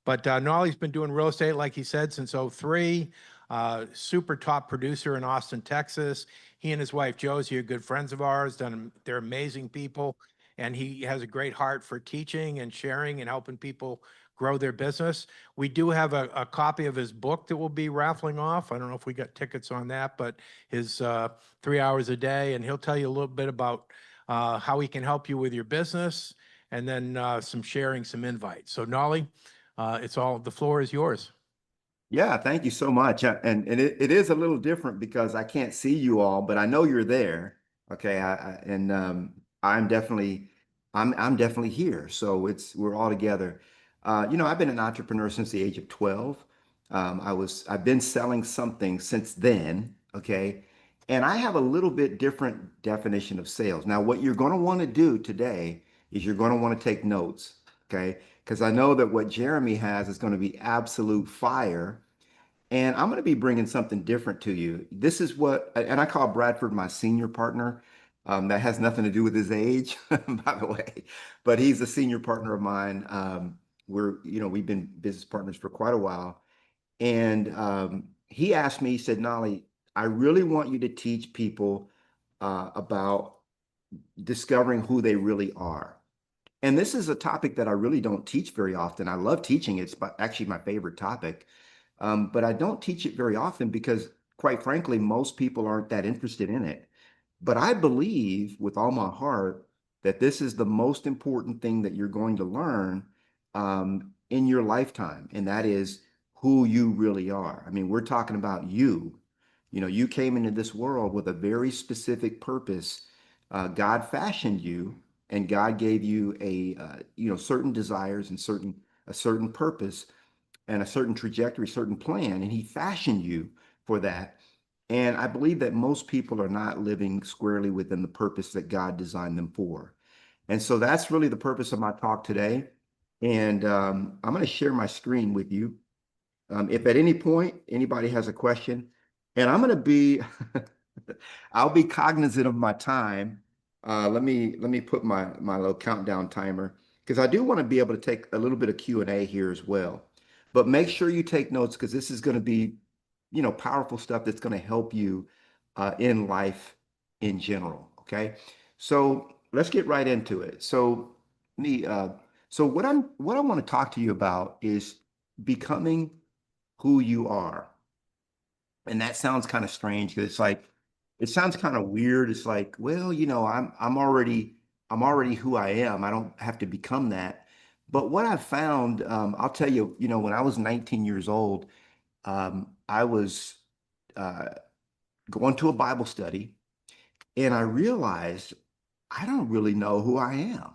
But Knolly's been doing real estate, like he said, since '03. Super top producer in Austin, Texas. He and his wife Josie are good friends of ours. They're amazing people, and he has a great heart for teaching and sharing and helping people grow their business. We do have a copy of his book that we'll be raffling off. I don't know if we got tickets on that, but his 3 hours a day, and he'll tell you a little bit about how he can help you with your business, and then some sharing, some invites. So Nolly, the floor is yours. Yeah, thank you so much. And it is a little different because I can't see you all, but I know you're there. Okay, I'm definitely I'm definitely here. So we're all together. I've been an entrepreneur since the age of 12. I've been selling something since then. Okay, and I have a little bit different definition of sales. Now, what you're going to want to do today is you're going to want to take notes. Okay, because I know that what Jeremy has is going to be absolute fire. And I'm going to be bringing something different to you. This is and I call Bradford my senior partner. That has nothing to do with his age, by the way, but he's a senior partner of mine. We've been business partners for quite a while. And he asked me, he said, Nolly, I really want you to teach people about discovering who they really are. And this is a topic that I really don't teach very often. I love teaching. It's actually my favorite topic. But I don't teach it very often because, quite frankly, most people aren't that interested in it. But I believe with all my heart that this is the most important thing that you're going to learn in your lifetime, and that is who you really are. I mean, we're talking about you. You know, you came into this world with a very specific purpose. God fashioned you, and God gave you certain desires and a certain purpose and a certain trajectory, certain plan, and he fashioned you for that. And I believe that most people are not living squarely within the purpose that God designed them for. And so that's really the purpose of my talk today. And I'm going to share my screen with you. If at any point anybody has a question, and I'll be cognizant of my time. Let me put my little countdown timer because I do want to be able to take a little bit of Q&A here as well. But make sure you take notes because this is going to be, powerful stuff that's going to help you in life in general. Okay, so let's get right into it. Me, uh, so what I want to talk to you about is becoming who you are. And that sounds kind of strange because it sounds kind of weird. It's like, well, I'm already who I am. I don't have to become that. But what I've found, I'll tell you, when I was 19 years old, I was uh, going to a Bible study, and I realized I don't really know who I am.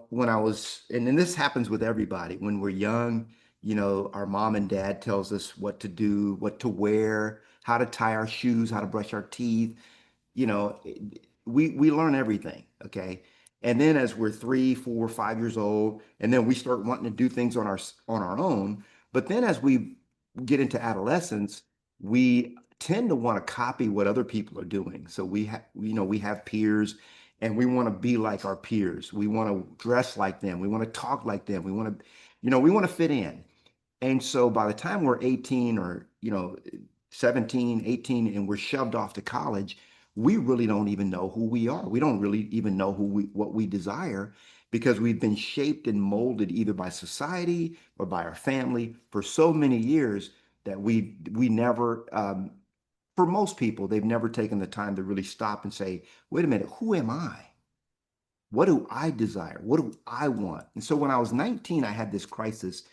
When I was, and then this happens with everybody when we're young, our mom and dad tells us what to do, what to wear, how to tie our shoes, how to brush our teeth. You know, we learn everything, okay? And then as we're 3, 4, 5 years old, and then we start wanting to do things on our own. But then as we get into adolescence, we tend to want to copy what other people are doing. So we have peers and we want to be like our peers. We want to dress like them. We want to talk like them. We want to fit in. And so by the time we're 18 or, 17, 18, and we're shoved off to college, we really don't even know who we are. We don't really even know what we desire because we've been shaped and molded either by society or by our family for so many years that we never, for most people, they've never taken the time to really stop and say, wait a minute, who am I? What do I desire? What do I want? And so when I was 19, I had this crisis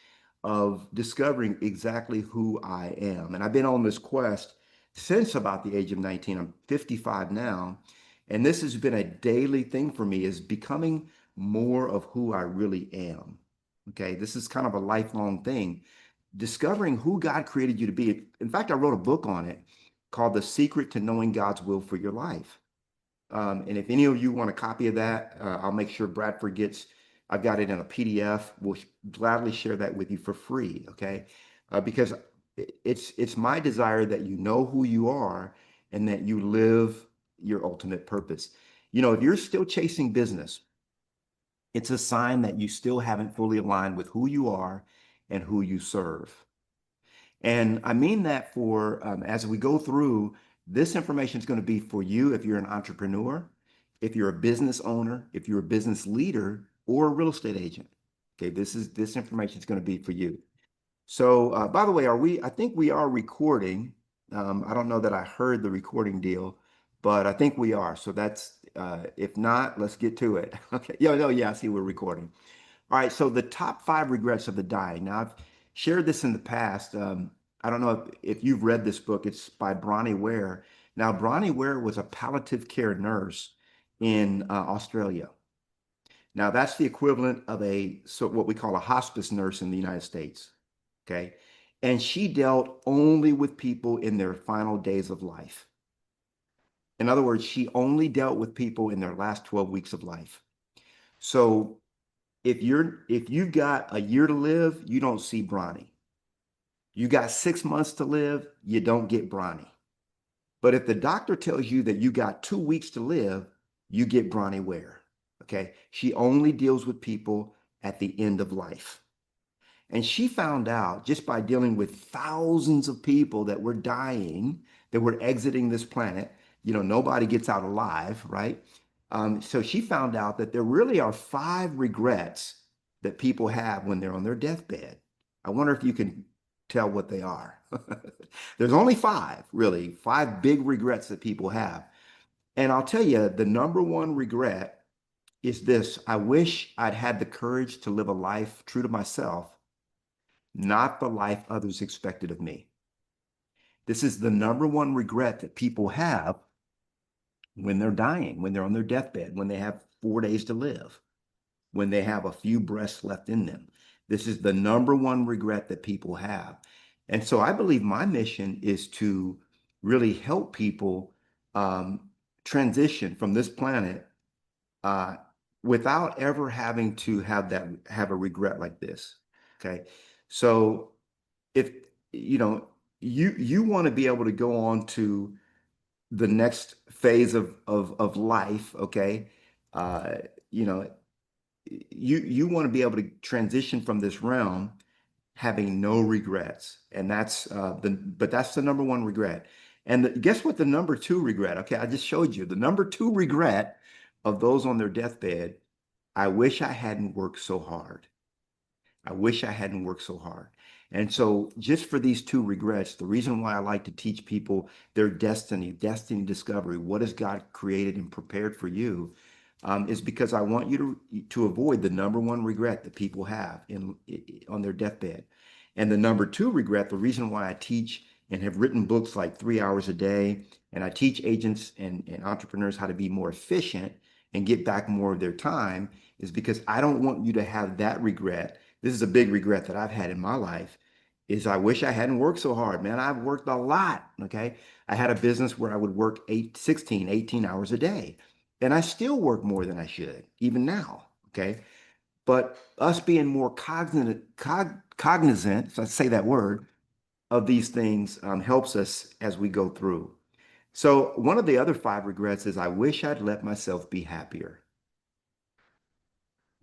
of discovering exactly who I am. And I've been on this quest since about the age of 19. I'm 55 now. And this has been a daily thing for me is becoming more of who I really am. Okay. This is kind of a lifelong thing. Discovering who God created you to be. In fact, I wrote a book on it called The Secret to Knowing God's Will for Your Life. And if any of you want a copy of that, I'll make sure Bradford gets, I've got it in a PDF. We'll gladly share that with you for free, okay? Because it's my desire that you know who you are and that you live your ultimate purpose. If you're still chasing business, It's a sign that you still haven't fully aligned with who you are and who you serve. And I mean that for as we go through, this information is going to be for you if you're an entrepreneur, if you're a business owner, if you're a business leader, or a real estate agent. Okay, this information is going to be for you. So, by the way, I think we are recording. I don't know that I heard the recording deal, but I think we are. So if not, let's get to it. Okay. Yeah, no, yeah, I see we're recording. All right. So the top 5 regrets of the dying. Now, I've shared this in the past. I don't know if you've read this book. It's by Bronnie Ware. Now, Bronnie Ware was a palliative care nurse in Australia. Now, that's the equivalent of what we call a hospice nurse in the United States. Okay. And she dealt only with people in their final days of life. In other words, she only dealt with people in their last 12 weeks of life. So if you've got a year to live, you don't see Bronnie. You got 6 months to live, you don't get Bronnie. But if the doctor tells you that you got 2 weeks to live, you get Bronnie Ware. Okay. She only deals with people at the end of life. And she found out just by dealing with thousands of people that were dying, that were exiting this planet, nobody gets out alive, right? So she found out that there really are 5 regrets that people have when they're on their deathbed. I wonder if you can tell what they are. There's only 5, really, 5 big regrets that people have. And I'll tell you, the number one regret is this: I wish I'd had the courage to live a life true to myself, not the life others expected of me. This is the number one regret that people have when they're dying, when they're on their deathbed, when they have 4 days to live, when they have a few breaths left in them. This is the number one regret that people have. And so I believe my mission is to really help people transition from this planet uh, without ever having to have a regret like this. Okay. So if you want to be able to go on to the next phase of life, okay, uh, you know, you want to be able to transition from this realm having no regrets, and that's the number one regret. And guess what? The number two regret. Okay, I just showed you the number two regret of those on their deathbed. I wish I hadn't worked so hard. I wish I hadn't worked so hard. And so, just for these 2 regrets, the reason why I like to teach people their destiny discovery, what has God created and prepared for you, is because I want you to avoid the number one regret that people have on their deathbed. And the number 2 regret, the reason why I teach and have written books like 3 Hours a Day, and I teach agents and entrepreneurs how to be more efficient and get back more of their time, is because I don't want you to have that regret. This is a big regret that I've had in my life, is I wish I hadn't worked so hard, man. I've worked a lot, okay? I had a business where I would work 18 hours a day, and I still work more than I should, even now, okay? But us being more cognizant, if I say that word, of these things helps us as we go through. So one of the other 5 regrets is I wish I'd let myself be happier.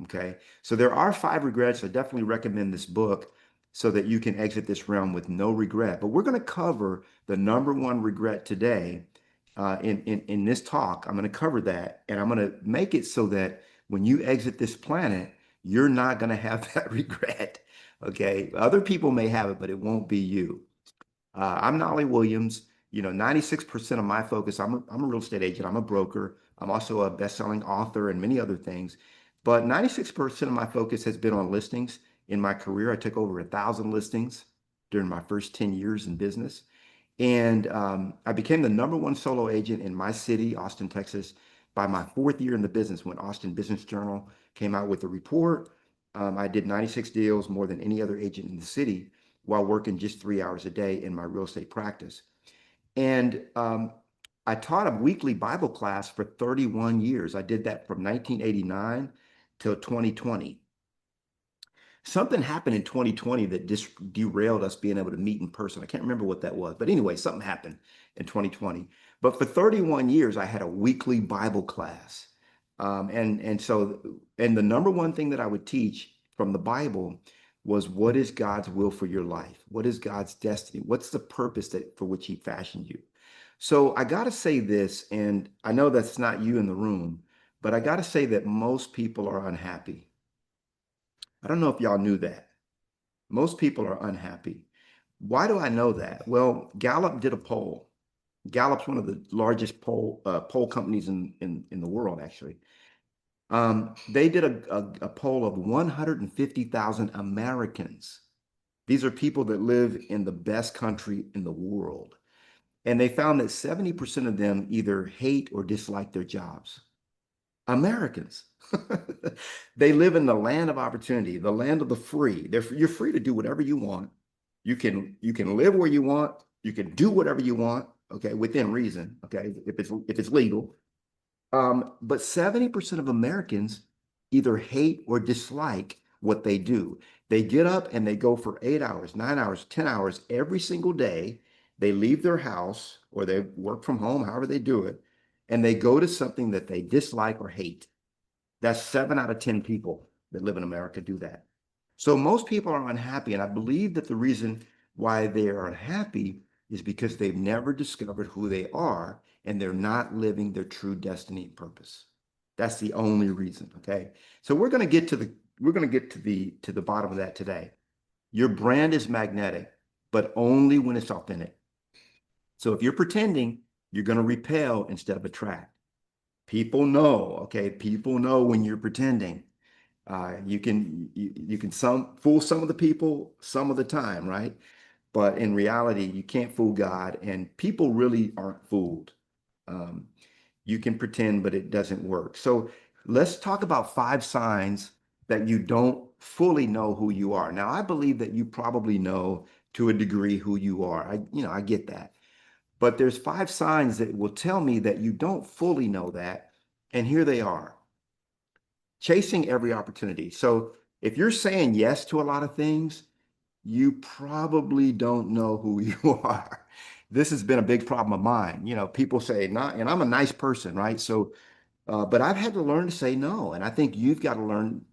Okay. So there are 5 regrets. I definitely recommend this book so that you can exit this realm with no regret. But we're going to cover the number one regret today in this talk. I'm going to cover that, and I'm going to make it so that when you exit this planet, you're not going to have that regret. Okay. Other people may have it, but it won't be you. I'm Knolly Williams. 96% of my focus, I'm a real estate agent. I'm a broker. I'm also a best-selling author and many other things. But 96% of my focus has been on listings. In my career, I took over 1,000 listings during my first 10 years in business. And I became the number one solo agent in my city, Austin, Texas, by my 4th year in the business when Austin Business Journal came out with a report. I did 96 deals, more than any other agent in the city, while working just 3 hours a day in my real estate practice. And I taught a weekly Bible class for 31 years. I did that from 1989 till 2020. Something happened in 2020 that just derailed us being able to meet in person. I can't remember what that was, but anyway, something happened in 2020. But for 31 years, I had a weekly Bible class. And the number one thing that I would teach from the Bible was, what is God's will for your life? What is God's destiny? What's the purpose that for which he fashioned you? So I got to say this, and I know that's not you in the room, but I got to say that most people are unhappy. I don't know if y'all knew that. Most people are unhappy. Why do I know that? Well, Gallup did a poll. Gallup's one of the largest poll companies in the world, actually. They did a poll of 150,000 Americans. These are people that live in the best country in the world. And they found that 70% of them either hate or dislike their jobs. Americans. They live in the land of opportunity, the land of the free. You're free to do whatever you want. You can live where you want. You can do whatever you want, okay, within reason, okay, if it's legal. But 70% of Americans either hate or dislike what they do. They get up and they go for 8 hours, 9 hours, 10 hours every single day. They leave their house or they work from home, however they do it, and they go to something that they dislike or hate. That's 7 out of 10 people that live in America do that. So most people are unhappy. And I believe that the reason why they are unhappy is because they've never discovered who they are and they're not living their true destiny and purpose. That's the only reason. Okay. So we're going to get to the bottom of that today. Your brand is magnetic, but only when it's authentic. So if you're pretending, you're going to repel instead of attract. People know, okay? People know when you're pretending. You can fool some of the people some of the time, right? But in reality, you can't fool God, and people really aren't fooled. Um, you can pretend, but it doesn't work. So let's talk about 5 signs that you don't fully know who you are. Now, I believe that you probably know to a degree who you are. I get that. But there's 5 signs that will tell me that you don't fully know that. And here they are. Chasing every opportunity. So if you're saying yes to a lot of things, you probably don't know who you are. This has been a big problem of mine. People say not, and I'm a nice person, right? So, but I've had to learn to say no. And I think you've got to learn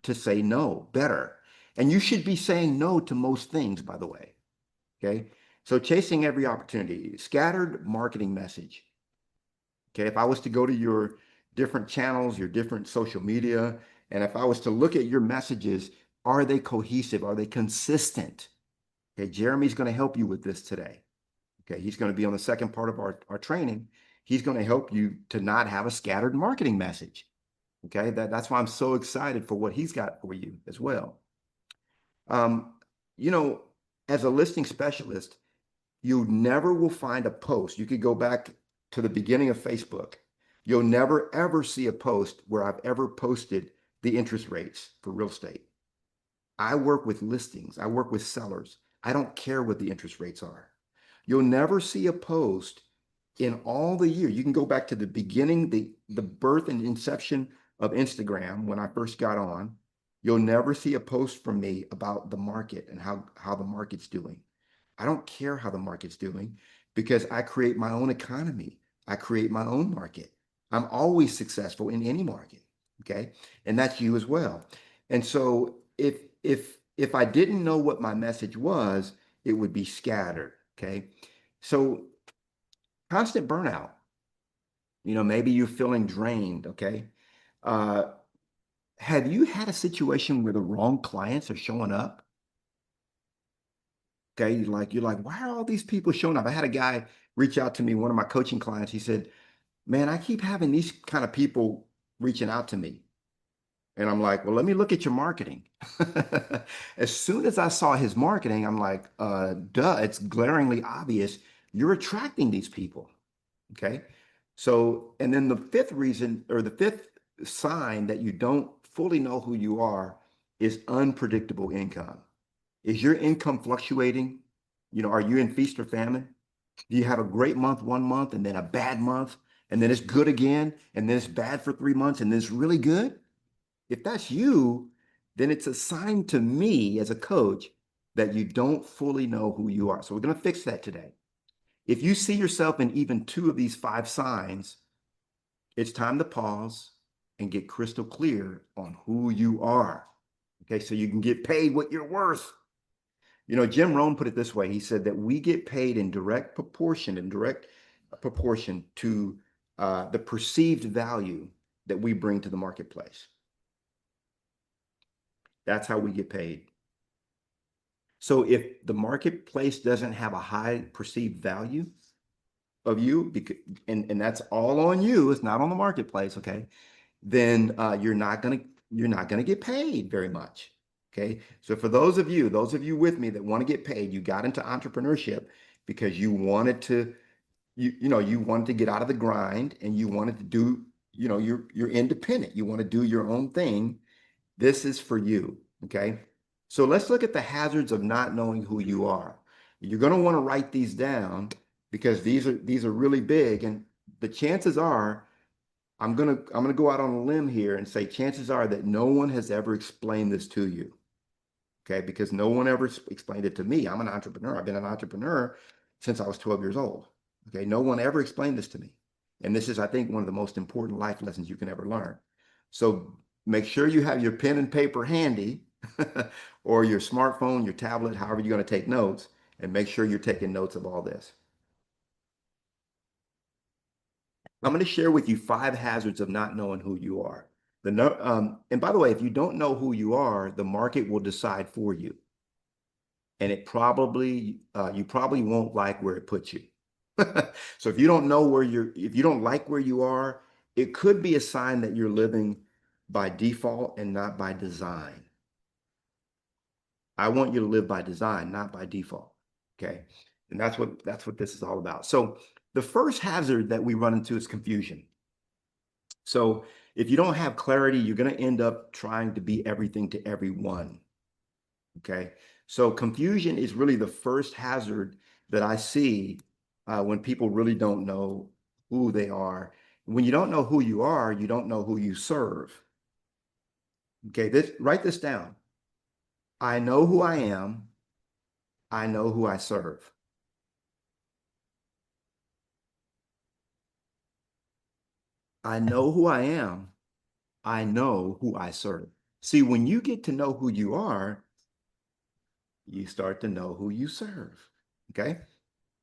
to say no better. And you should be saying no to most things, by the way. Okay. So chasing every opportunity, scattered marketing message. Okay. If I was to go to your different channels, your different social media, and if I was to look at your messages, are they cohesive? Are they consistent? Okay. Jeremy's going to help you with this today. Okay. He's going to be on the second part of our training. He's going to help you to not have a scattered marketing message. Okay. That's why I'm so excited for what he's got for you as well. Um, you know, as a listing specialist, you never will find a post. You could go back to the beginning of Facebook. You'll never ever see a post where I've ever posted the interest rates for real estate. I work with listings. I work with sellers. I don't care what the interest rates are. You'll never see a post in all the year. You can go back to the beginning, the birth and inception of Instagram when I first got on. You'll never see a post from me about the market and how the market's doing. I don't care how the market's doing because I create my own economy. I create my own market. I'm always successful in any market. Okay. And that's you as well. And so if I didn't know what my message was, it would be scattered. Okay. So constant burnout. Maybe you're feeling drained. Okay. Uh, have you had a situation where the wrong clients are showing up? Okay, you're like, why are all these people showing up? I had a guy reach out to me, one of my coaching clients. He said, "Man, I keep having these kind of people reaching out to me." And I'm like, "Well, let me look at your marketing." As soon as I saw his marketing, I'm like, duh, it's glaringly obvious you're attracting these people. Okay. So, and then the fifth reason or the fifth sign that you don't fully know who you are is unpredictable income. Is your income fluctuating? Are you in feast or famine? Do you have a great month 1 month and then a bad month and then it's good again and then it's bad for 3 months and then it's really good? If that's you, then it's a sign to me as a coach that you don't fully know who you are. So we're going to fix that today. If you see yourself in even 2 of these 5 signs, it's time to pause. and get crystal clear on who you are. Okay, so you can get paid what you're worth. You know, Jim Rohn put it this way. He said that we get paid in direct proportion, to the perceived value that we bring to the marketplace. That's how we get paid. So if the marketplace doesn't have a high perceived value of you, and that's all on you, it's not on the marketplace, okay, then you're not gonna get paid very much. Okay. So for those of you with me that want to get paid, you got into entrepreneurship because you wanted to, you wanted to get out of the grind and you wanted to do, you're independent. You want to do your own thing. This is for you. Okay. So let's look at the hazards of not knowing who you are. You're going to want to write these down because these are really big. And the chances are, I'm gonna go out on a limb here and say chances are that no one has ever explained this to you. Okay, because no one ever explained it to me. I'm an entrepreneur. I've been an entrepreneur since I was 12 years old. Okay, no one ever explained this to me. And this is, I think, one of the most important life lessons you can ever learn. So make sure you have your pen and paper handy or your smartphone, your tablet, however you're going to take notes, and make sure you're taking notes of all this. I'm going to share with you 5 hazards of not knowing who you are. And by the way, if you don't know who you are, the market will decide for you. And you probably won't like where it puts you. So if you don't know if you don't like where you are, it could be a sign that you're living by default and not by design. I want you to live by design, not by default. Okay. And that's what this is all about. So the first hazard that we run into is confusion. So if you don't have clarity, you're going to end up trying to be everything to everyone. Okay. So confusion is really the first hazard that I see when people really don't know who they are. When you don't know who you are, you don't know who you serve. Okay. Write this down. I know who I am. I know who I serve. I know who I am. I know who I serve. See, when you get to know who you are, you start to know who you serve. Okay.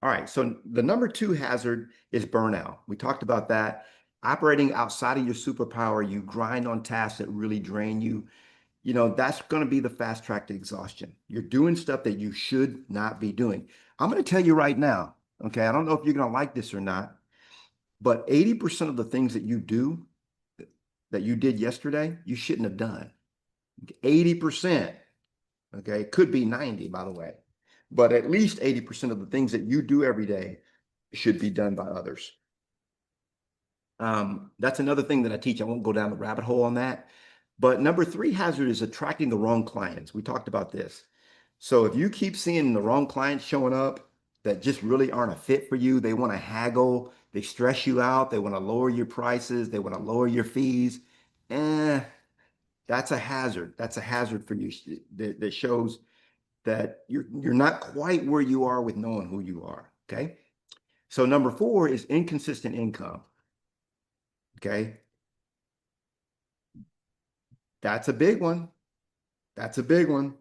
All right. So the number 2 hazard is burnout. We talked about that. Operating outside of your superpower, you grind on tasks that really drain you. You know, that's going to be the fast track to exhaustion. You're doing stuff that you should not be doing. I'm going to tell you right now. Okay. I don't know if you're going to like this or not, but 80% of the things that you do that you did yesterday, you shouldn't have done. 80%. Okay. It could be 90, by the way, but at least 80% of the things that you do every day should be done by others. That's another thing that I teach. I won't go down the rabbit hole on that. But number 3 hazard is attracting the wrong clients. We talked about this. So if you keep seeing the wrong clients showing up that just really aren't a fit for you, they want to haggle, they stress you out, they want to lower your prices, they want to lower your fees, that's a hazard. That's a hazard for you that shows that you're not quite where you are with knowing who you are. Okay. So number 4 is inconsistent income. Okay. That's a big one. That's a big one.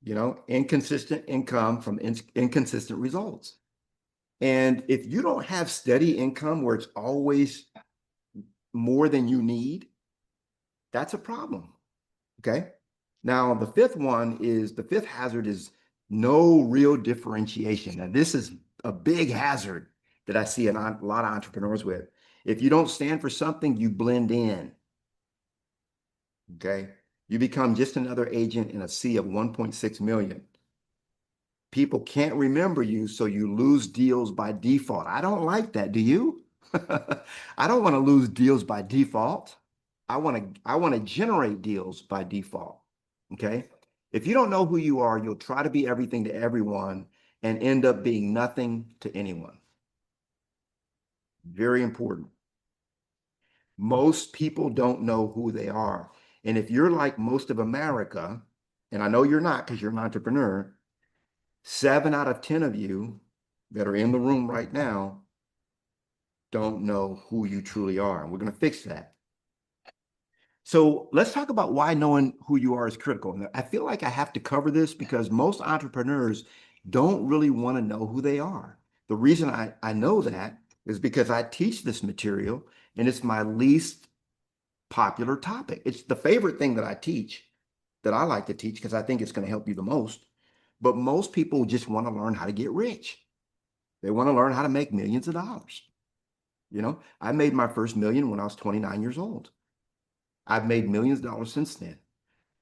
You know, inconsistent income from inconsistent results. And if you don't have steady income where it's always more than you need, that's a problem. Okay. Now, the 5th hazard is no real differentiation. Now, this is a big hazard that I see a lot of entrepreneurs with. If you don't stand for something, you blend in. Okay. You become just another agent in a sea of 1.6 million. People can't remember you, so you lose deals by default. I don't like that. Do you? I don't want to lose deals by default. I want to generate deals by default. Okay. If you don't know who you are, you'll try to be everything to everyone and end up being nothing to anyone. Very important. Most people don't know who they are. And if you're like most of America, and I know you're not because you're an entrepreneur, 7 out of 10 of you that are in the room right now don't know who you truly are. And we're going to fix that. So let's talk about why knowing who you are is critical. And I feel like I have to cover this because most entrepreneurs don't really want to know who they are. The reason I know that is because I teach this material and it's my least popular topic. It's the favorite thing that I teach, that I like to teach because I think it's going to help you the most. But most people just want to learn how to get rich. They want to learn how to make millions of dollars. You know, I made my first million when I was 29 years old. I've made millions of dollars since then.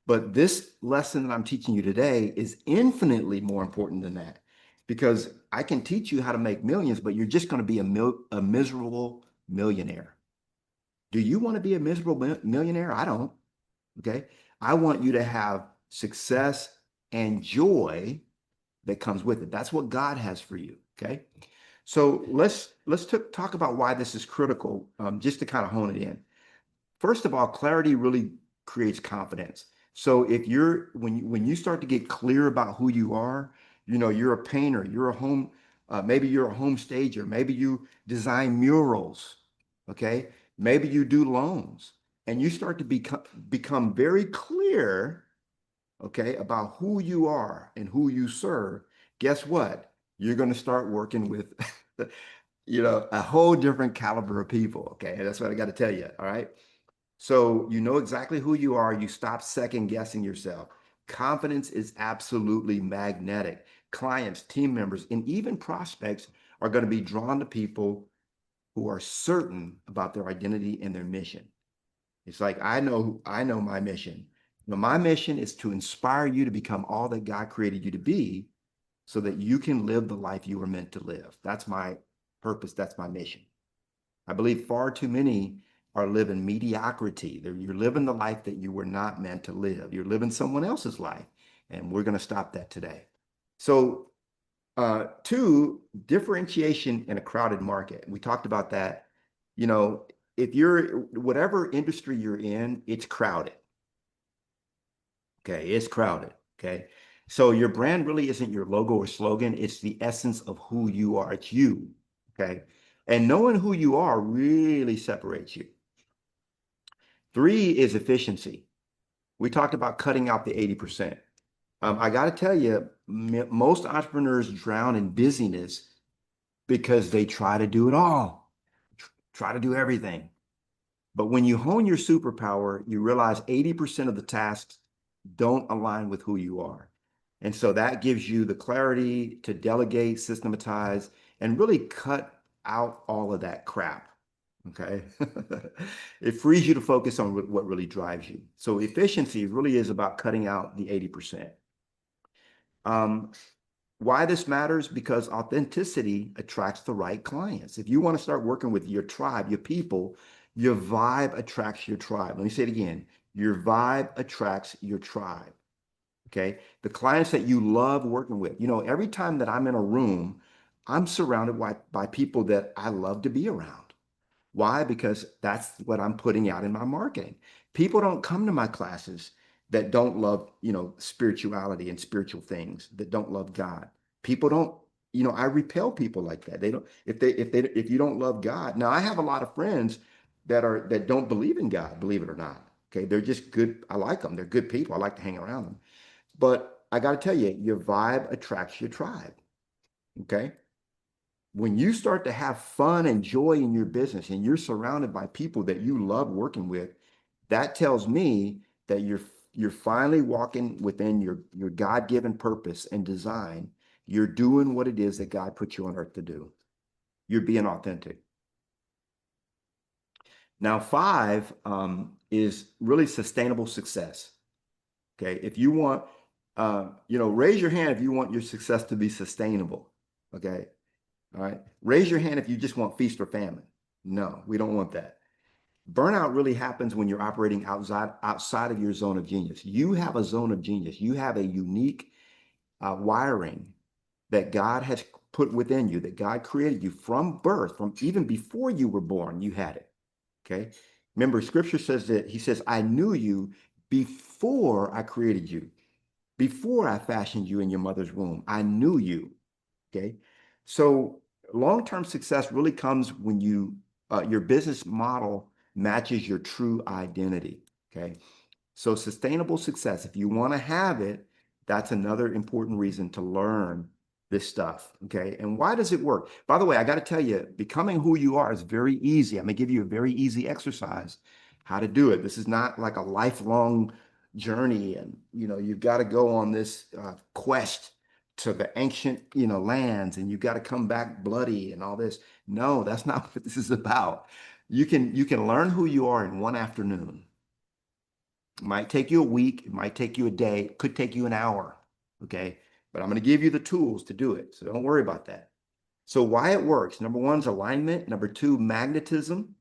But this lesson that I'm teaching you today is infinitely more important than that because I can teach you how to make millions, but you're just going to be a miserable millionaire. Do you want to be a miserable millionaire? I don't. Okay. I want you to have success and joy that comes with it. That's what God has for you. Okay. So let's talk about why this is critical, just to kind of hone it in. First of all, clarity really creates confidence. So if you're when you start to get clear about who you are, you know, you're a painter, you're a home, maybe you're a home stager, maybe you design murals, okay? Maybe you do loans, and you start to become very clear, okay, about who you are and who you serve. Guess what? You're going to start working with, you know, a whole different caliber of people. Okay, that's what I got to tell you. All right. So you know exactly who you are. You stop second guessing yourself. Confidence is absolutely magnetic. Clients, team members, and even prospects are going to be drawn to people who are certain about their identity and their mission. It's like I know my mission. You know, my mission is to inspire you to become all that God created you to be so that you can live the life you were meant to live. That's my purpose. That's my mission. I believe far too many are living mediocrity. You're living the life that you were not meant to live. You're living someone else's life. And we're going to stop that today. So, two, differentiation in a crowded market. We talked about that. You know, if you're whatever industry you're in, it's crowded. Okay, it's crowded. Okay. So your brand really isn't your logo or slogan, it's the essence of who you are. It's you. Okay. And knowing who you are really separates you. Three is efficiency. We talked about cutting out the 80%. I got to tell you, most entrepreneurs drown in busyness because they try to do it all, try to do everything. But when you hone your superpower, you realize 80% of the tasks don't align with who you are. And so that gives you the clarity to delegate, systematize, and really cut out all of that crap. Okay. It frees you to focus on what really drives you. So efficiency really is about cutting out the 80%. Um, why this matters? Because authenticity attracts the right clients. If you want to start working with your tribe, your people, your vibe attracts your tribe. Let me say it again. Your vibe attracts your tribe. Okay. The clients that you love working with, you know, every time that I'm in a room, I'm surrounded by people that I love to be around. Why? Because that's what I'm putting out in my marketing. People don't come to my classes that don't love, you know, spirituality and spiritual things, that don't love God. People don't, you know, I repel people like that. They don't, if you don't love God. Now I have a lot of friends that don't believe in God, believe it or not. Okay. They're just good. I like them. They're good people. I like to hang around them. But I got to tell you, your vibe attracts your tribe. Okay. When you start to have fun and joy in your business and you're surrounded by people that you love working with, that tells me that you're finally walking within your God-given purpose and design. You're doing what it is that God put you on earth to do. You're being authentic. Now, five is really sustainable success. Okay, if you want, you know, raise your hand if you want your success to be sustainable. Okay, all right. Raise your hand if you just want feast or famine. No, we don't want that. Burnout really happens when you're operating outside of your zone of genius. You have a zone of genius. You have a unique wiring that God has put within you, that God created you from birth, from even before you were born, you had it. Okay. Remember, scripture says that he says, I knew you before I created you, before I fashioned you in your mother's womb. I knew you. Okay. So long-term success really comes when your business model matches your true identity. Okay. So sustainable success, if you want to have it, that's another important reason to learn this stuff. Okay. And why does it work? By the way, I got to tell you, becoming who you are is very easy. I'm going to give you a very easy exercise how to do it. This is not like a lifelong journey. And, you've got to go on this quest to the ancient, lands, and you've got to come back bloody and all this. No, that's not what this is about. You can learn who you are in one afternoon. It might take you a week, it might take you a day, it could take you an hour. Okay. But I'm going to give you the tools to do it. So don't worry about that. So why it works. Number one is alignment. Number two, magnetism.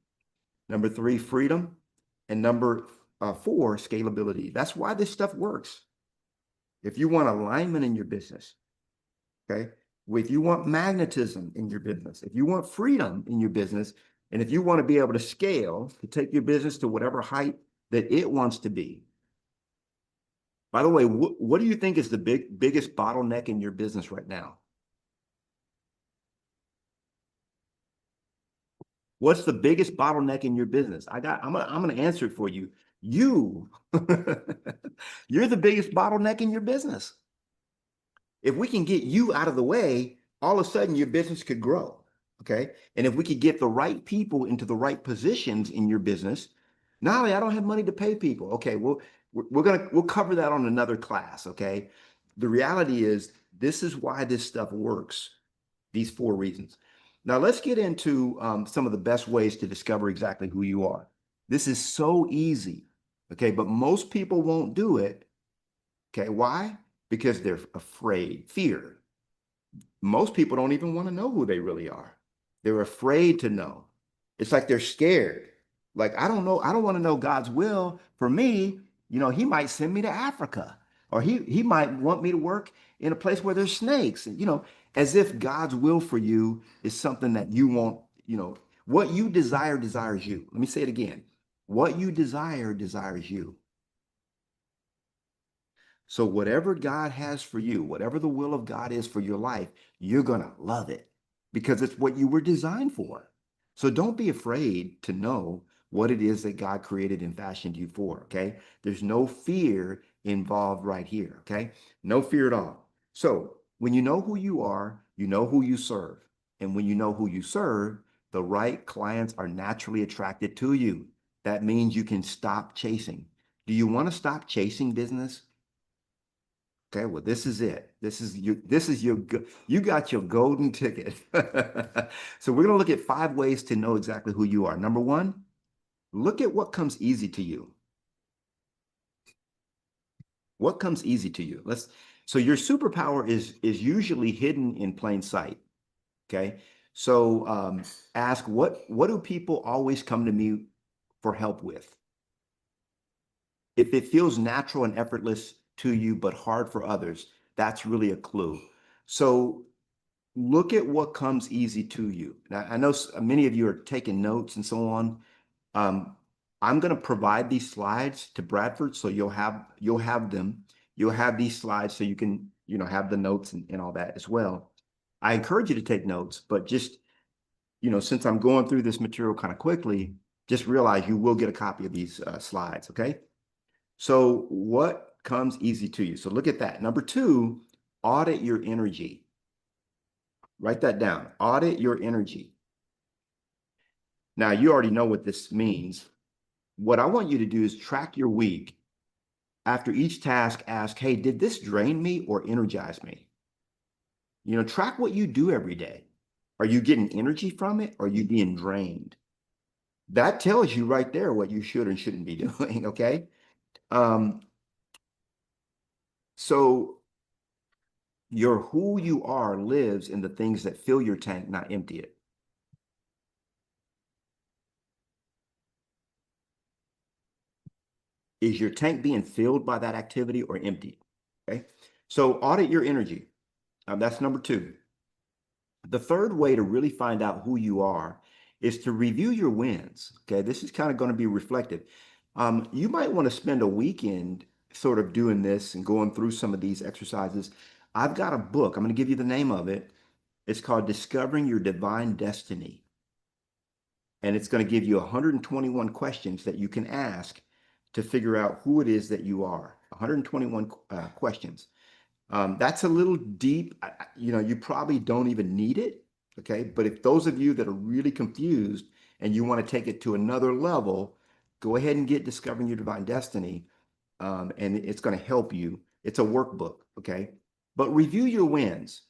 Number three, freedom. And number four, scalability. That's why this stuff works. If you want alignment in your business, okay, if you want magnetism in your business, if you want freedom in your business, and if you want to be able to scale to take your business to whatever height that it wants to be. By the way, what do you think is the biggest bottleneck in your business right now? What's the biggest bottleneck in your business? I'm gonna answer it for you. You, you're the biggest bottleneck in your business. If we can get you out of the way, all of a sudden your business could grow. Okay. And if we could get the right people into the right positions in your business, Nolly, I don't have money to pay people. Okay, we'll cover that on another class. Okay. The reality is this is why this stuff works. These four reasons. Now let's get into some of the best ways to discover exactly who you are. This is so easy. Okay, but most people won't do it. Okay, why? Because they're afraid, fear. Most people don't even want to know who they really are. They're afraid to know. It's like they're scared. Like, I don't know, I don't want to know God's will for me. He might send me to Africa, or he might want me to work in a place where there's snakes. And, as if God's will for you is something that you want, what you desire desires you. Let me say it again. What you desire desires you. So whatever God has for you, whatever the will of God is for your life, you're going to love it because it's what you were designed for. So don't be afraid to know what it is that God created and fashioned you for, okay? There's no fear involved right here, okay? No fear at all. So when you know who you are, you know who you serve. And when you know who you serve, the right clients are naturally attracted to you. That means you can stop chasing. Do you want to stop chasing business? Okay, well, this is it. You got your golden ticket. So we're going to look at 5 ways to know exactly who you are. Number one, look at what comes easy to you. What comes easy to you? So your superpower is usually hidden in plain sight. Okay. So ask what do people always come to me for help with? If it feels natural and effortless to you, but hard for others, that's really a clue. So look at what comes easy to you. Now, I know many of you are taking notes and so on. I'm going to provide these slides to Bradford, so you'll have them. You'll have these slides so you can, have the notes and all that as well. I encourage you to take notes, but just, since I'm going through this material kind of quickly, just realize you will get a copy of these slides, okay? So what comes easy to you? So look at that. Number 2, audit your energy. Write that down. Audit your energy. Now, you already know what this means. What I want you to do is track your week. After each task, ask, hey, did this drain me or energize me? Track what you do every day. Are you getting energy from it, or are you being drained? That tells you right there what you should and shouldn't be doing, okay? So your who you are lives in the things that fill your tank, not empty it. Is your tank being filled by that activity or emptied? Okay. So audit your energy. That's number 2. The third way to really find out who you are is to review your wins. Okay. This is kind of going to be reflective. You might want to spend a weekend sort of doing this and going through some of these exercises. I've got a book. I'm going to give you the name of it. It's called Discovering Your Divine Destiny. And it's going to give you 121 questions that you can ask to figure out who it is that you are. 121 questions. That's a little deep. You probably don't even need it. Okay. But if those of you that are really confused and you want to take it to another level, go ahead and get Discovering Your Divine Destiny. And it's going to help you. It's a workbook. Okay. But review your wins.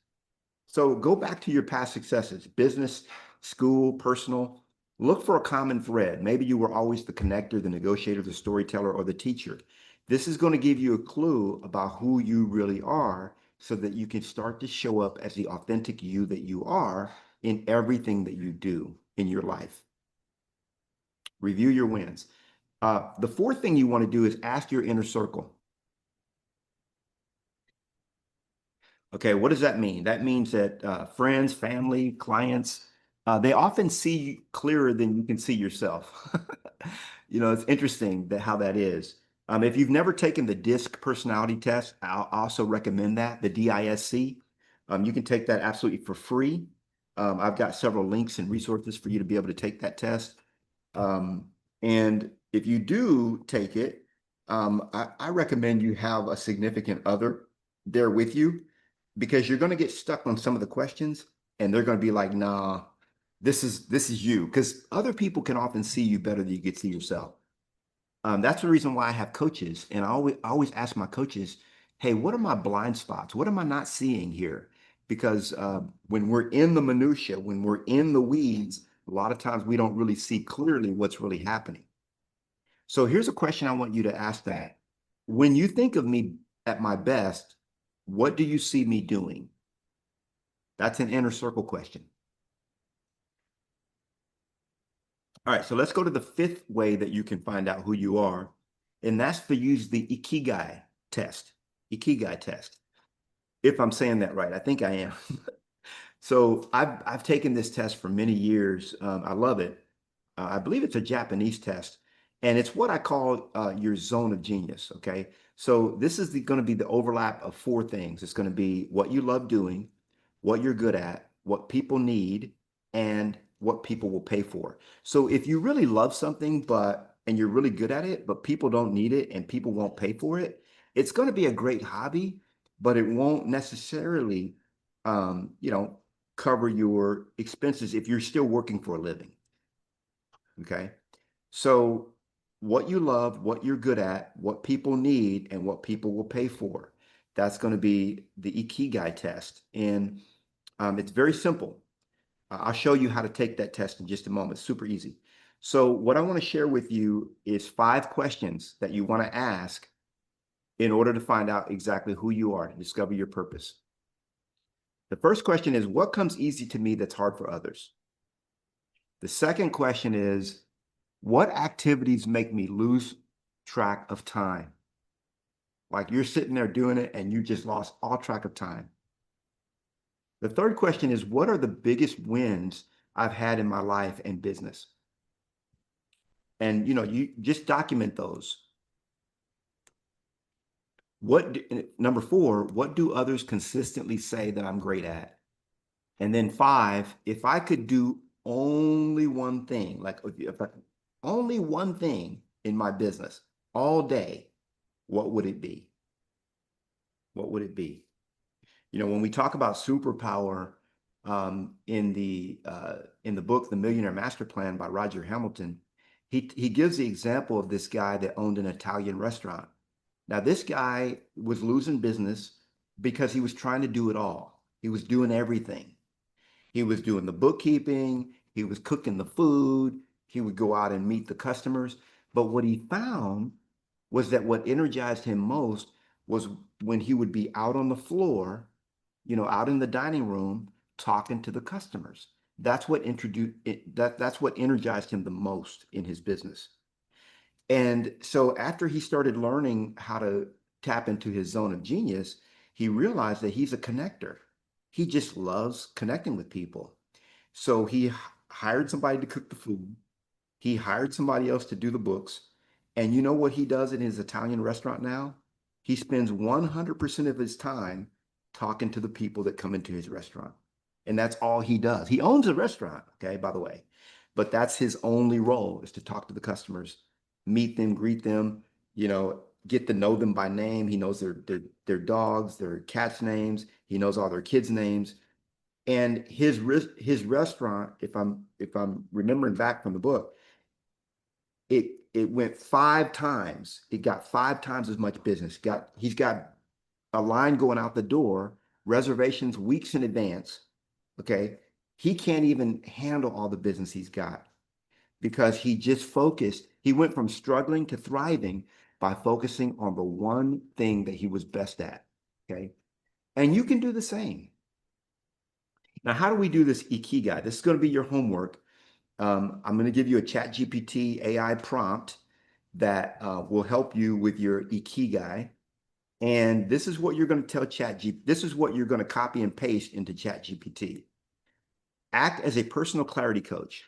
So go back to your past successes, business, school, personal. Look for a common thread. Maybe you were always the connector, the negotiator, the storyteller, or the teacher. This is going to give you a clue about who you really are so that you can start to show up as the authentic you that you are in everything that you do in your life. Review your wins. The fourth thing you want to do is ask your inner circle. Okay, what does that mean? That means that friends, family, clients, they often see you clearer than you can see yourself. It's interesting that how that is. If you've never taken the DISC personality test, I'll also recommend that, the DISC. You can take that absolutely for free. I've got several links and resources for you to be able to take that test. And if you do take it, I recommend you have a significant other there with you, because you're going to get stuck on some of the questions and they're going to be like, nah, this is you. Because other people can often see you better than you can see yourself. That's the reason why I have coaches. And I always ask my coaches, hey, what are my blind spots? What am I not seeing here? Because when we're in the minutia, when we're in the weeds, a lot of times we don't really see clearly what's really happening. So here's a question I want you to ask that. When you think of me at my best, what do you see me doing? That's an inner circle question. All right, so let's go to the fifth way that you can find out who you are, and that's to use the Ikigai test. Ikigai test. If I'm saying that right, I think I am. So I've taken this test for many years. I love it. I believe it's a Japanese test, and it's what I call your zone of genius. Okay, so this is going to be the overlap of four things. It's going to be what you love doing, what you're good at, what people need, and what people will pay for. So if you really love something, and you're really good at it, but people don't need it and people won't pay for it, it's going to be a great hobby, but it won't necessarily, cover your expenses if you're still working for a living. Okay. So what you love, what you're good at, what people need, and what people will pay for. That's going to be the Ikigai test. And it's very simple. I'll show you how to take that test in just a moment. It's super easy. So what I want to share with you is 5 questions that you want to ask in order to find out exactly who you are, to discover your purpose. The first question is, what comes easy to me that's hard for others? The second question is, what activities make me lose track of time? Like you're sitting there doing it and you just lost all track of time. The third question is, what are the biggest wins I've had in my life and business? And you just document those. Number 4, what do others consistently say that I'm great at? And then 5, if I could do only one thing, like only one thing in my business all day, what would it be? What would it be? When we talk about superpower, in the book, The Millionaire Master Plan by Roger Hamilton, he gives the example of this guy that owned an Italian restaurant. Now, this guy was losing business because he was trying to do it all. He was doing everything. He was doing the bookkeeping, he was cooking the food, he would go out and meet the customers. But what he found was that what energized him most was when he would be out on the floor, out in the dining room, talking to the customers. That's what that's what energized him the most in his business. And so after he started learning how to tap into his zone of genius, he realized that he's a connector. He just loves connecting with people. So he hired somebody to cook the food. He hired somebody else to do the books. And you know what he does in his Italian restaurant now? He spends 100% of his time talking to the people that come into his restaurant. And that's all he does. He owns a restaurant, okay, by the way. But that's his only role, is to talk to the customers, meet them, greet them, get to know them by name. He knows their dogs, their cats' names. He knows all their kids' names. And his restaurant, if I'm remembering back from the book, it went 5 times. It got 5 times as much business. He's got a line going out the door, reservations weeks in advance. Okay. He can't even handle all the business he's got because he just focused. He went from struggling to thriving by focusing on the one thing that he was best at. Okay. And you can do the same. Now, how do we do this Ikigai? This is going to be your homework. I'm going to give you a ChatGPT AI prompt that will help you with your Ikigai. And this is what you're going to tell ChatGPT. This is what you're going to copy and paste into ChatGPT. Act as a personal clarity coach.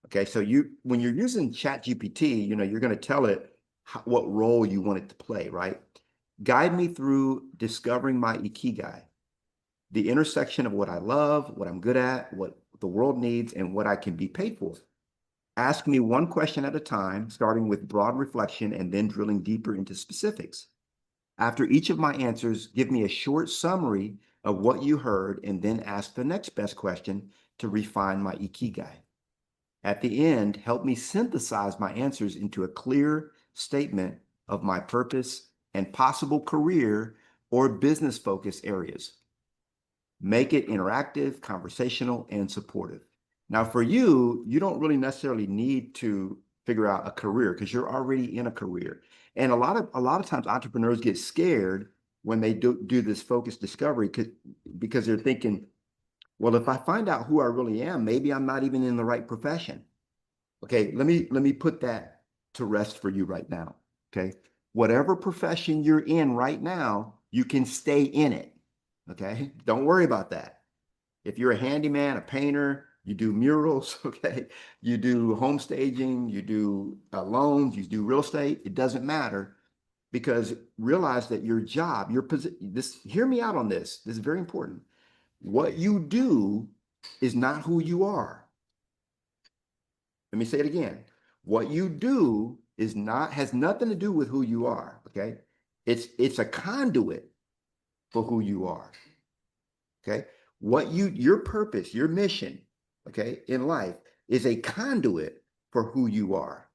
Okay, so when you're using ChatGPT, you're going to tell it what role you want it to play, right? Guide me through discovering my Ikigai, the intersection of what I love, what I'm good at, what the world needs, and what I can be paid for. Ask me one question at a time, starting with broad reflection and then drilling deeper into specifics. After each of my answers, give me a short summary of what you heard and then ask the next best question to refine my Ikigai. At the end, help me synthesize my answers into a clear statement of my purpose and possible career or business focus areas. Make it interactive, conversational, and supportive. Now, for you, you don't really necessarily need to figure out a career because you're already in a career. And a lot of times entrepreneurs get scared when they do this focused discovery because they're thinking, well, if I find out who I really am, maybe I'm not even in the right profession. Okay, let me put that to rest for you right now. Okay, whatever profession you're in right now, you can stay in it. Okay, don't worry about that. If you're a handyman, a painter, you do murals, okay, you do home staging, you do loans, you do real estate, it doesn't matter, because realize that your job, your position, hear me out on this. This is very important. What you do is not who you are. Let me say it again. What you do has nothing to do with who you are. Okay. It's a conduit for who you are. Okay. Your purpose, your mission, okay, in life is a conduit for who you are.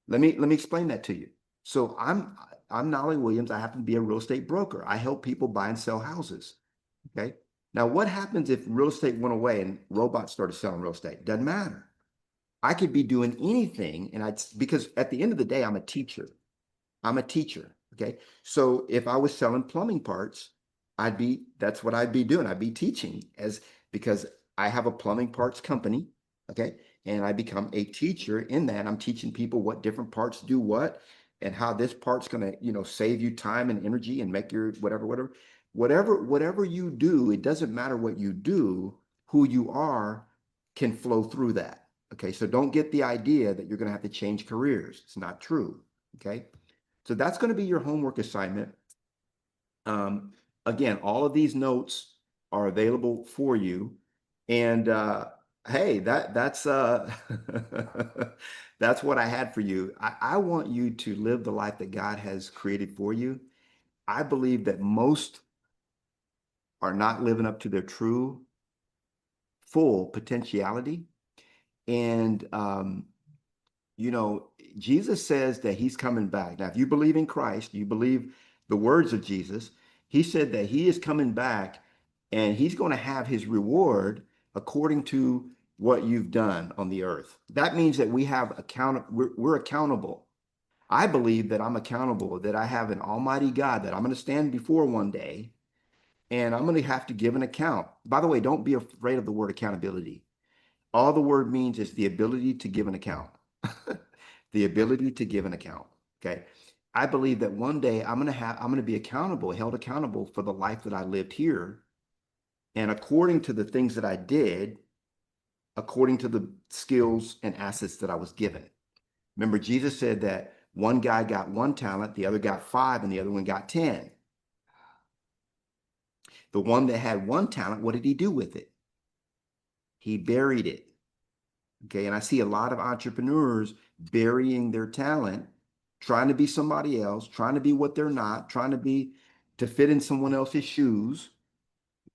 Let me explain that to you. So I'm Knolly Williams. I happen to be a real estate broker. I help people buy and sell houses. Okay. Now, what happens if real estate went away and robots started selling real estate? Doesn't matter. I could be doing anything, because at the end of the day, I'm a teacher. I'm a teacher. Okay. So if I was selling plumbing parts, that's what I'd be doing. I'd be teaching because I have a plumbing parts company. Okay. And I become a teacher in that. I'm teaching people what different parts do what and how this part's going to, save you time and energy and make your whatever you do. It doesn't matter what you do, who you are can flow through that. Okay. So don't get the idea that you're going to have to change careers. It's not true. Okay. So that's going to be your homework assignment. Again, all of these notes are available for you. And hey, that's that's what I had for you. I want you to live the life that God has created for you. I believe that most are not living up to their true, full potentiality. And Jesus says that he's coming back. Now, if you believe in Christ, you believe the words of Jesus, he said that he is coming back and he's going to have his reward according to what you've done on the earth. That means that we're accountable. I believe that I'm accountable, that I have an almighty God that I'm going to stand before one day and I'm going to have to give an account. By the way, don't be afraid of the word accountability. All the word means is the ability to give an account. The ability to give an account. Okay. I believe that one day I'm going to be held accountable for the life that I lived here. And according to the things that I did, according to the skills and assets that I was given. Remember, Jesus said that one guy got 1 talent, the other got 5, and the other one got 10. The one that had 1 talent, what did he do with it? He buried it. Okay. And I see a lot of entrepreneurs burying their talent trying to be somebody else, trying to be what they're not, trying to fit in someone else's shoes.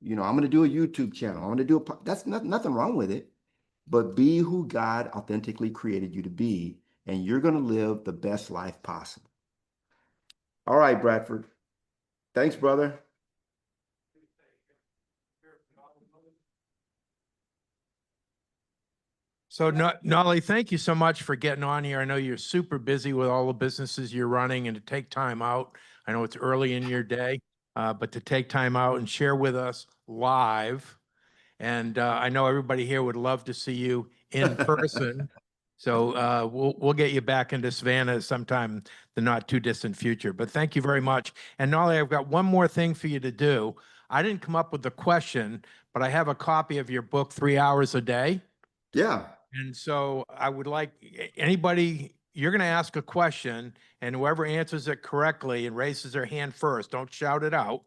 You know, I'm going to do a YouTube channel. I'm going to do that's nothing wrong with it, but be who God authentically created you to be, and you're going to live the best life possible. All right, Bradford. Thanks, brother. So, Nolly, thank you so much for getting on here. I know you're super busy with all the businesses you're running, and to take time out. I know it's early in your day, but to take time out and share with us live. And I know everybody here would love to see you in person. So we'll get you back into Savannah sometime the not too distant future. But thank you very much. And Nolly, I've got one more thing for you to do. I didn't come up with the question, but I have a copy of your book, 3 Hours a Day. Yeah. And so I would like anybody, you're going to ask a question, and whoever answers it correctly and raises their hand first, don't shout it out.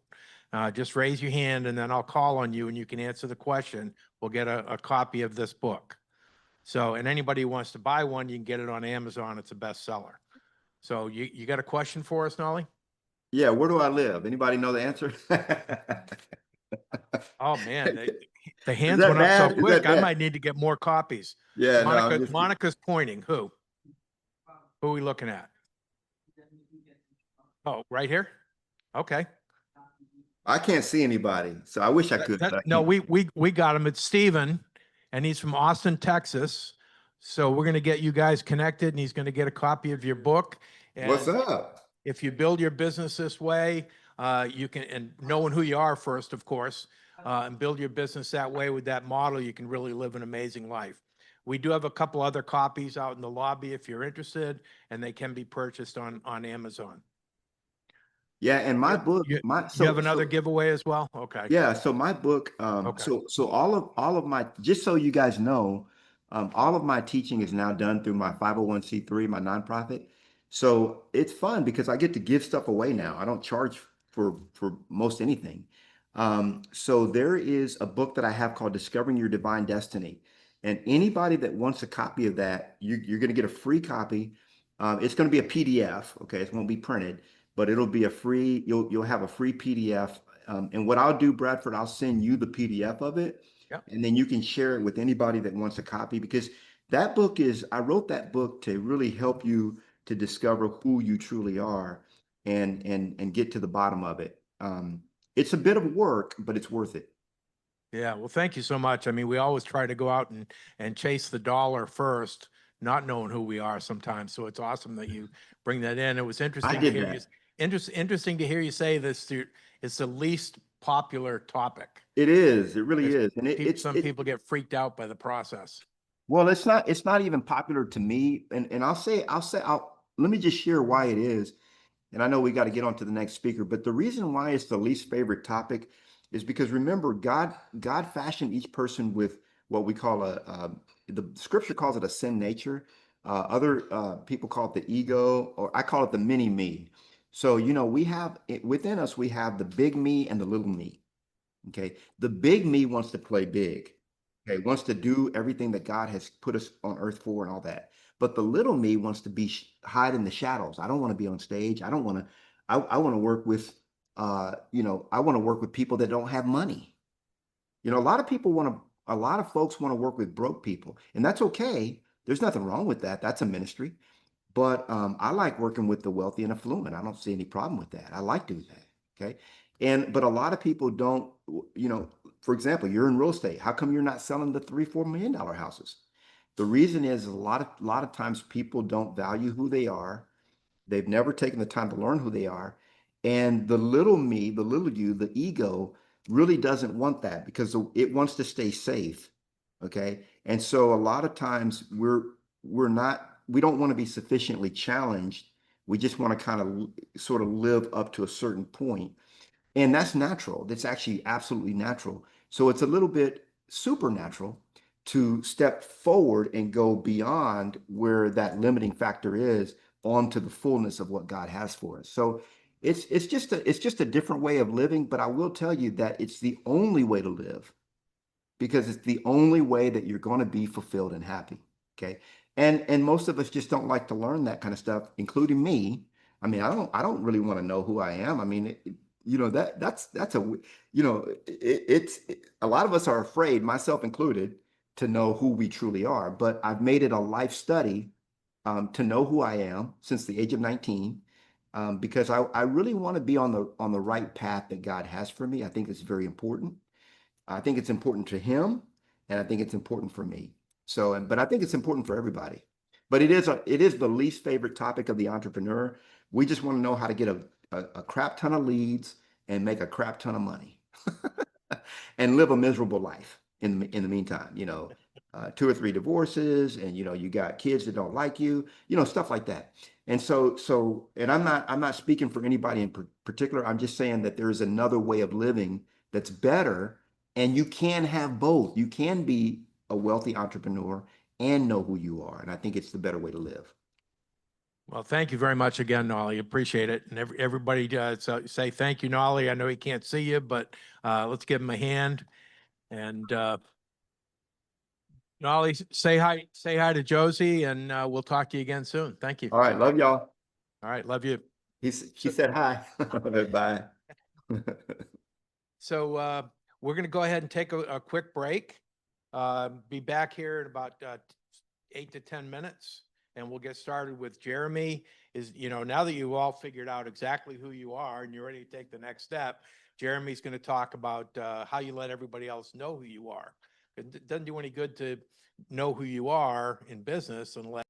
Just raise your hand, and then I'll call on you, and you can answer the question. We'll get a copy of this book. So, and anybody who wants to buy one, you can get it on Amazon. It's a bestseller. So you got a question for us, Nolly? Yeah. Where do I live? Anybody know the answer? Oh man, the Is hands that went up so bad? Is that quick. I bad? might need to get more copies. Yeah, no, I'm just Monica's pointing. Who? Who are we looking at? Oh, right here? Okay. I can't see anybody, so I wish I could, but I No, can't. we got him. It's Steven, and he's from Austin, Texas. So we're gonna get you guys connected, and he's gonna get a copy of your book. What's And up? if you build your business this way, you can, and knowing who you are first, of course, and build your business that way with that model, you can really live an amazing life. We do have a couple other copies out in the lobby if you're interested, and they can be purchased on Amazon. Yeah, and my book, my You have so another so giveaway as well? Okay. yeah, so my book, Okay. so all of my, just so you guys know, all of my teaching is now done through my 501(c)(3), my nonprofit. So it's fun because I get to give stuff away now. I don't charge for most anything. So there is a book that I have called Discovering Your Divine Destiny. And anybody that wants a copy of that, you're going to get a free copy. It's going to be a PDF, okay? It won't be printed, but it'll be a free, you'll have a free PDF. And what I'll do, Bradford, I'll send you the PDF of it, Yep. and then you can share it with anybody that wants a copy, because that book is, I wrote that book to really help you to discover who you truly are and get to the bottom of it. It's a bit of work, but it's worth it. Yeah, well, thank you so much. I mean, we always try to go out and chase the dollar first, not knowing who we are sometimes. So it's awesome that you bring that in. It was I interesting to did hear you, that. interesting to hear you say this. It's the least popular topic. It is. It really Because is. And some people get freaked out by the process. well, it's not even popular to me. And let me just share why it is. And I know we got to get on to the next speaker, but the reason why it's the least favorite topic is because, remember, God fashioned each person with what we call the scripture calls it a sin nature. Other people call it the ego, or I call it the mini me. So, we have within us, we have the big me and the little me. Okay. The big me wants to play big. Okay. Wants to do everything that God has put us on earth for and all that. But the little me wants to be hide in the shadows. I don't want to be on stage. I don't want to, I want to work with, I want to work with people that don't have money. A lot of people a lot of folks want to work with broke people, and that's okay. There's nothing wrong with that. That's a ministry. But I like working with the wealthy and affluent. I don't see any problem with that. I like doing that. Okay. But a lot of people don't, for example, you're in real estate. How come you're not selling the $3-4 million houses? The reason is a lot of times people don't value who they are. They've never taken the time to learn who they are. And the little me, the little you, the ego really doesn't want that because it wants to stay safe. Okay. And so a lot of times we don't want to be sufficiently challenged. We just want to kind of sort of live up to a certain point. And that's natural. That's actually absolutely natural. So it's a little bit supernatural to step forward and go beyond where that limiting factor is onto the fullness of what God has for us. So it's just a different way of living, but I will tell you that it's the only way to live because it's the only way that you're going to be fulfilled and happy. Okay. And most of us just don't like to learn that kind of stuff, including me. I mean, I don't really want to know who I am. I mean, that's a, a lot of us are afraid, myself included, to know who we truly are. But I've made it a life study to know who I am since the age of 19, because I really want to be on the right path that God has for me. I think it's very important. I think it's important to him, and I think it's important for me. So, but I think it's important for everybody. But it is the least favorite topic of the entrepreneur. We just want to know how to get a crap ton of leads and make a crap ton of money and live a miserable life in the meantime. 2 or 3 divorces, and you got kids that don't like you, stuff like that. And and I'm not speaking for anybody in particular. I'm just saying that there is another way of living that's better, and you can have both. You can be a wealthy entrepreneur and know who you are. And I think it's the better way to live. Well, thank you very much again, Nolly. Appreciate it. And everybody say thank you, Nolly. I know he can't see you, but let's give him a hand. And Nolly, say hi to Josie, and we'll talk to you again soon. Thank you. All right. Love y'all. All right. Love you. She said hi. Bye. So we're going to go ahead and take a quick break. Be back here in about 8 to 10 minutes, and we'll get started with Jeremy. Now that you've all figured out exactly who you are and you're ready to take the next step, Jeremy's going to talk about how you let everybody else know who you are. It doesn't do any good to know who you are in business unless